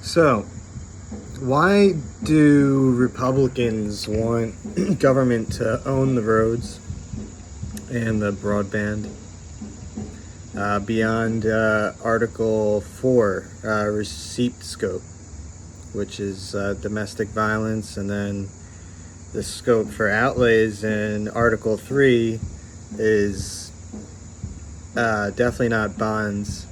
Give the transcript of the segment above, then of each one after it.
So, why do Republicans want government to own the roads and the broadband beyond Article 4, receipt scope, which is domestic violence, and then the scope for outlays in Article 3 is definitely not bonds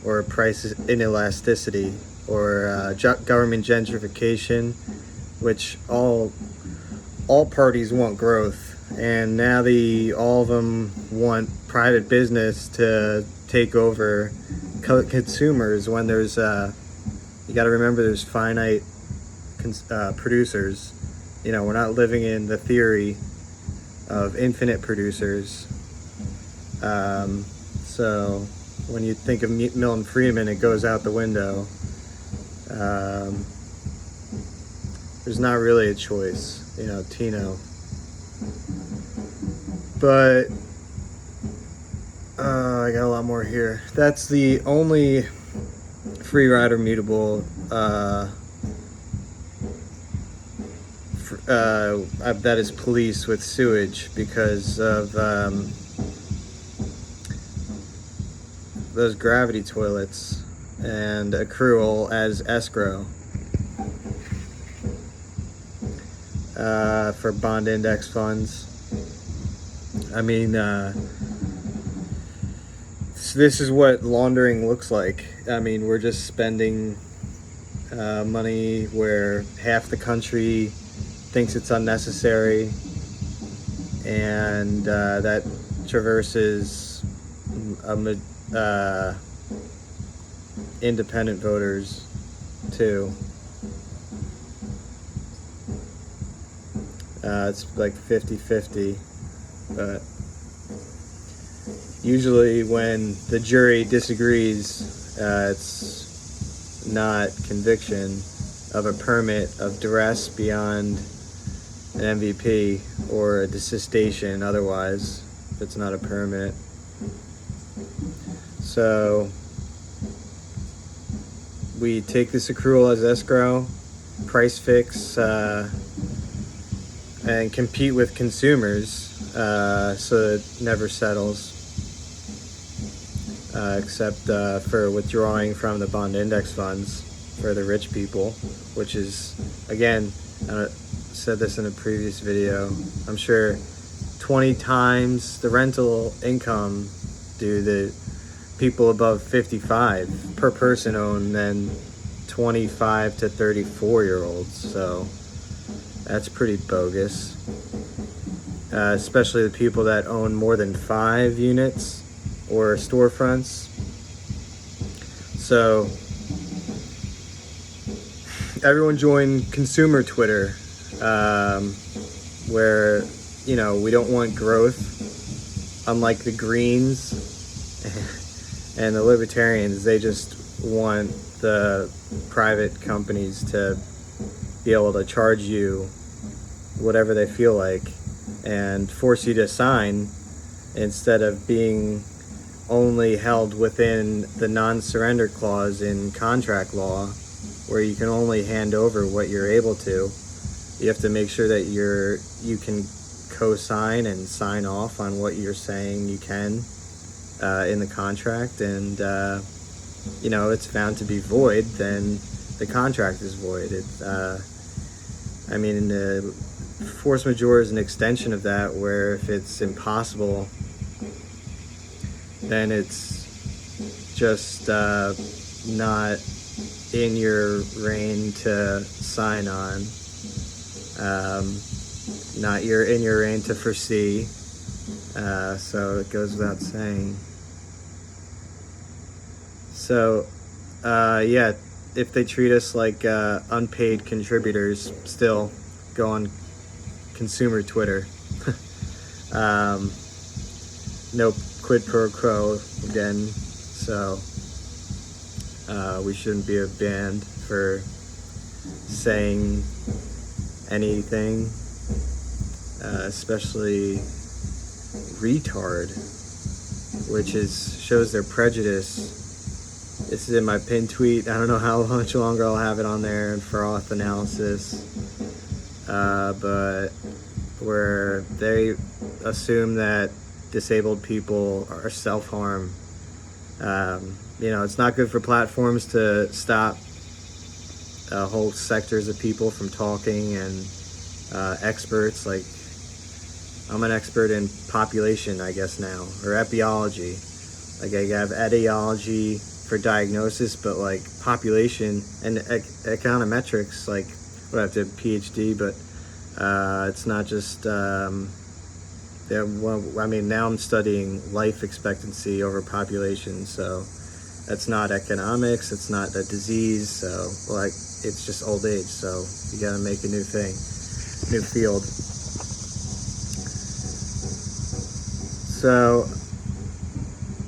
or price inelasticity or government gentrification, which all parties want growth, and now all of them want private business to take over consumers when there's you got to remember there's finite producers. You know, we're not living in the theory of infinite producers. So when you think of Milton Friedman, it goes out the window. There's not really a choice, you know, Tino. But I got a lot more here. That's the only free rider mutable that is police with sewage because of those gravity toilets and accrual as escrow for bond index funds. I mean, this is what laundering looks like. I mean, we're just spending money where half the country thinks it's unnecessary, and that traverses independent voters too. It's like 50-50, but usually when the jury disagrees, it's not conviction of a permit of duress beyond an MVP or a desistation otherwise, if it's not a permit. So we take this accrual as escrow, price fix, and compete with consumers, so it never settles, except for withdrawing from the bond index funds for the rich people, which is, again, I said this in a previous video, I'm sure 20 times the rental income do the people above 55 per person own than 25 to 34 year olds. So that's pretty bogus, especially the people that own more than 5 units or storefronts. So everyone join consumer Twitter, where, you know, we don't want growth, unlike the Greens and the Libertarians. They just want the private companies to be able to charge you whatever they feel like and force you to sign, instead of being only held within the non-surrender clause in contract law, where you can only hand over what you're able to. You have to make sure that you can co-sign and sign off on what you're saying you can in the contract, and you know, it's found to be void, then the contract is void. I mean, force majeure is an extension of that, where if it's impossible, then it's just not in your reign to sign on, not in your reign to foresee, so it goes without saying. So yeah, if they treat us like unpaid contributors, still go on consumer Twitter. No quid pro quo again, so we shouldn't be banned for saying anything, especially retard, which shows their prejudice This is in my pin tweet. I don't know how much longer I'll have it on there for auth analysis, but where they assume that disabled people are self-harm. It's not good for platforms to stop whole sectors of people from talking, and experts. Like, I'm an expert in population, I guess now, or epiology. Like, I have etiology for diagnosis, but like population and econometrics, like, I have to have a PhD, but it's not just now I'm studying life expectancy over population, so that's not economics, it's not a disease, so like it's just old age, so you got to make a new thing, new field. So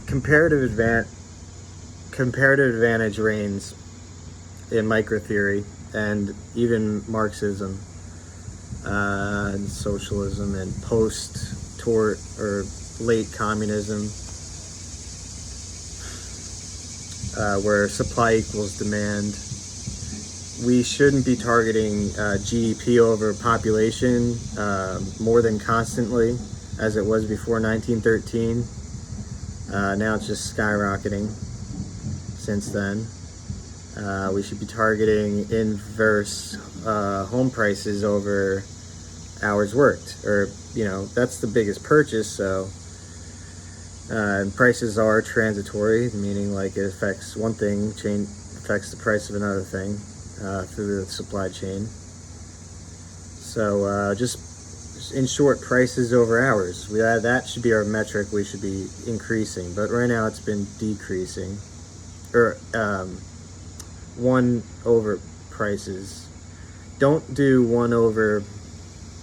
comparative advantage reigns in microtheory and even Marxism and socialism and post-tort or late communism, where supply equals demand. We shouldn't be targeting GDP over population more than constantly as it was before 1913. Now it's just skyrocketing since then. We should be targeting inverse home prices over hours worked, or that's the biggest purchase. So and prices are transitory, meaning like it affects one thing, affects the price of another thing through the supply chain. So just in short, prices over hours. That should be our metric. We should be increasing, but right now it's been decreasing, or 1 over prices. Don't do 1 over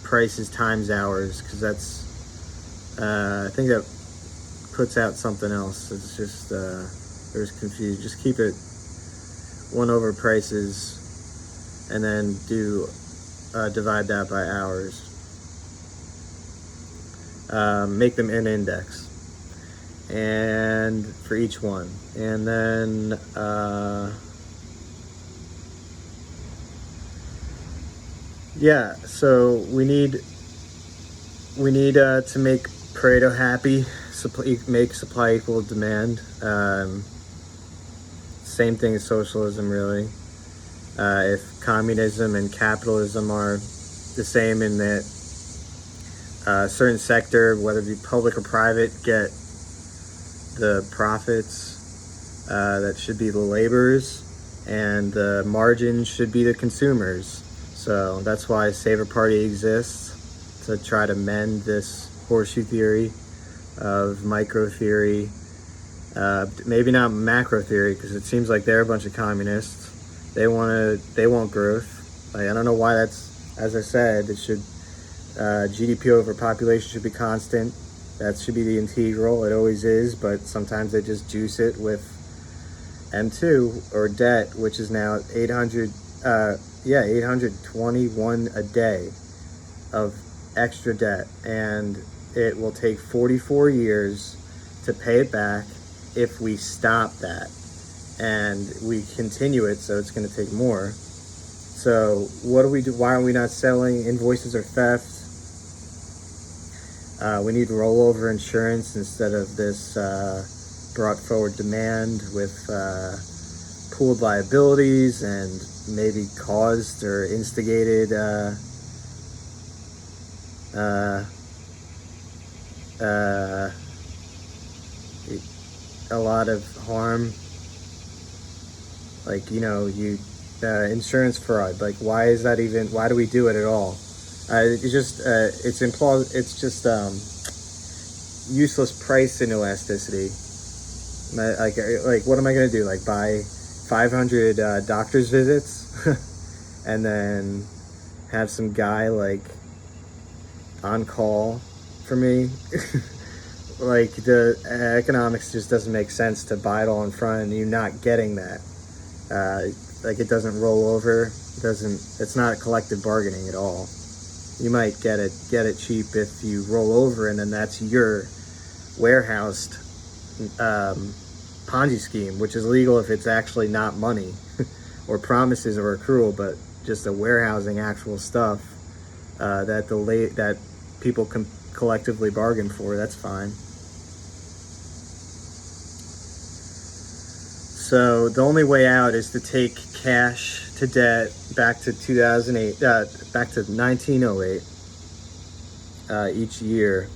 prices times hours, because that's I think that puts out something else. It's just there's confusion. Just keep it 1 over prices, and then do divide that by hours. Make them an index, and for each one, and then so we need to make Pareto happy, make supply equal demand. Same thing as socialism, really. If communism and capitalism are the same in that a certain sector, whether it be public or private, get the profits, that should be the laborers, and the margin should be the consumers. So that's why Saver Party exists, to try to mend this horseshoe theory of micro theory, maybe not macro theory, because it seems like they're a bunch of communists. They want growth. Like, I don't know why that's, as I said, it should GDP over population should be constant. That should be the integral. It always is, but sometimes they just juice it with M2 or debt, which is now 821 a day of extra debt, and it will take 44 years to pay it back if we stop that, and we continue it, so it's going to take more. So what do we do? Why are we not selling? Invoices are theft. We need rollover insurance instead of this brought forward demand with pooled liabilities and maybe caused or instigated a lot of harm, like insurance fraud. Like, why is that even? Why do we do it at all? It's just useless price inelasticity. Like what am I gonna do? Like, buy 500 doctor's visits and then have some guy like on call for me? Like, the economics just doesn't make sense to buy it all in front and you're not getting that. Like, it doesn't roll over. It's not collective bargaining at all. You might get it cheap if you roll over, and then that's your warehoused Ponzi scheme, which is legal if it's actually not money or promises or accrual, but just a warehousing actual stuff that people can collectively bargain for. That's fine. So the only way out is to take cash to debt back to 2008, back to 1908 each year,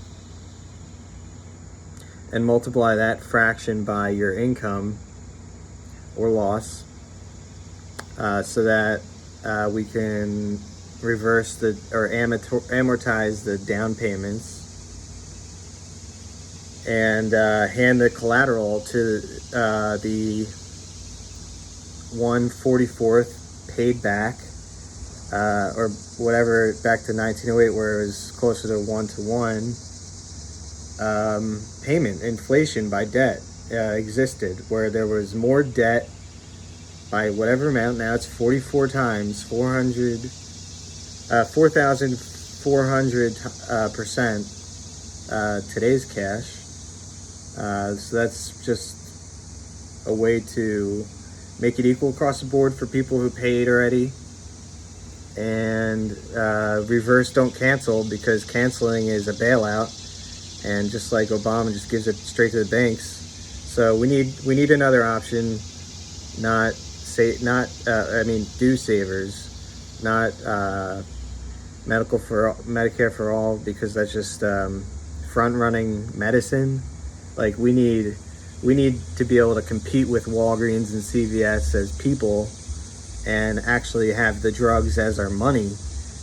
and multiply that fraction by your income or loss, so that we can reverse or amortize the down payments, and hand the collateral to the 1/44th paid back, or whatever, back to 1908, where it was closer to 1-to-1. Payment inflation by debt existed, where there was more debt by whatever amount. Now it's 44 times 4,400% today's cash. So that's just a way to make it equal across the board for people who paid already. And reverse don't cancel, because canceling is a bailout, and just like Obama just gives it straight to the banks. So we need another option, do savers, not Medicare for all, because that's just front running medicine. Like we need to be able to compete with Walgreens and CVS as people, and actually have the drugs as our money,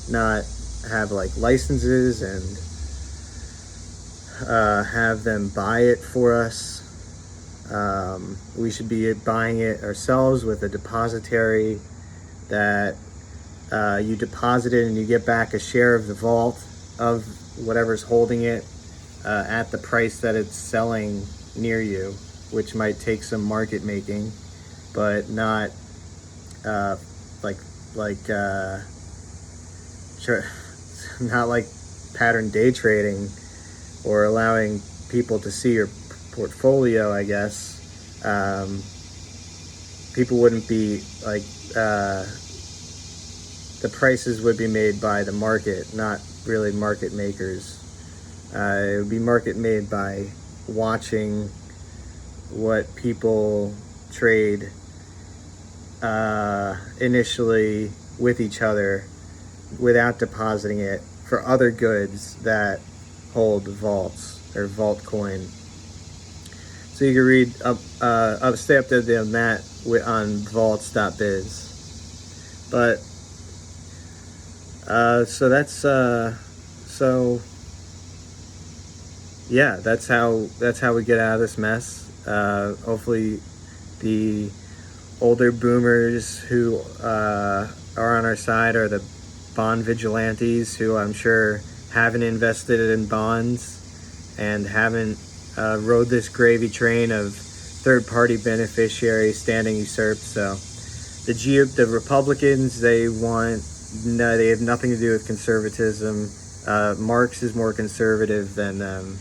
not have like licenses and have them buy it for us. We should be buying it ourselves with a depository that you deposit it and you get back a share of the vault of whatever's holding it at the price that it's selling near you, which might take some market making, but not not like pattern day trading, or allowing people to see your portfolio, I guess. People wouldn't be like, the prices would be made by the market, not really market makers. It would be market made by watching what people trade initially with each other without depositing it for other goods that hold vaults or vault coin. So you can read stay updated on that on vaults.biz. But so that's that's how we get out of this mess. Hopefully the older boomers who are on our side are the bond vigilantes, who I'm sure haven't invested in bonds and haven't rode this gravy train of third-party beneficiary standing usurped. So the Republicans, they have nothing to do with conservatism. Marx is more conservative than them.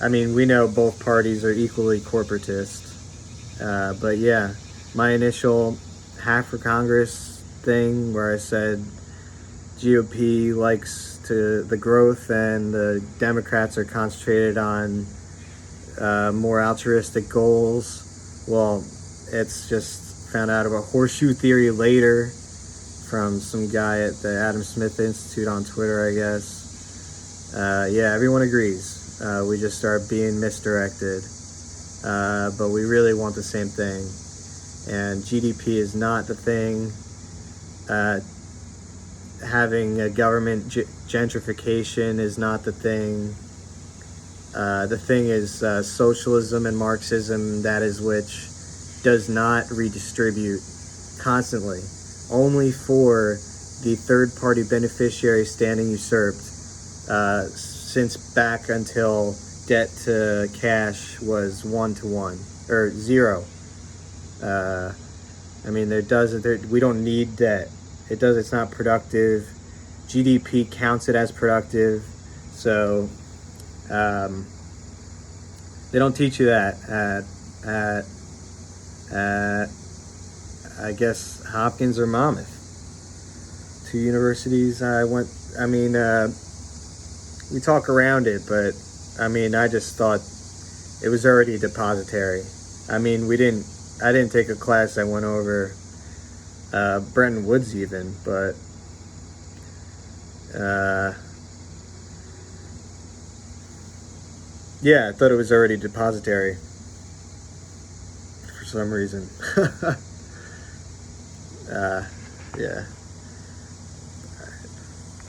And we know both parties are equally corporatist. But yeah, my initial half for Congress thing, where I said GOP likes the growth and the Democrats are concentrated on more altruistic goals. Well, it's just found out about horseshoe theory later from some guy at the Adam Smith Institute on Twitter, I guess. Yeah, everyone agrees. We just start being misdirected. But we really want the same thing. And GDP is not the thing. Having a government gentrification is not the thing. The thing is socialism and Marxism, that is which does not redistribute constantly, only for the third-party beneficiary standing usurped, since back until debt to cash was 1-to-1 or 0. We don't need debt. It's not productive. GDP counts it as productive. So They don't teach you that at I guess Hopkins or Monmouth. Two universities I went. I mean, we talk around it, but I mean, I just thought it was already depository. I mean, I didn't take a class that went over Bretton Woods even, but yeah, I thought it was already depository for some reason. Yeah.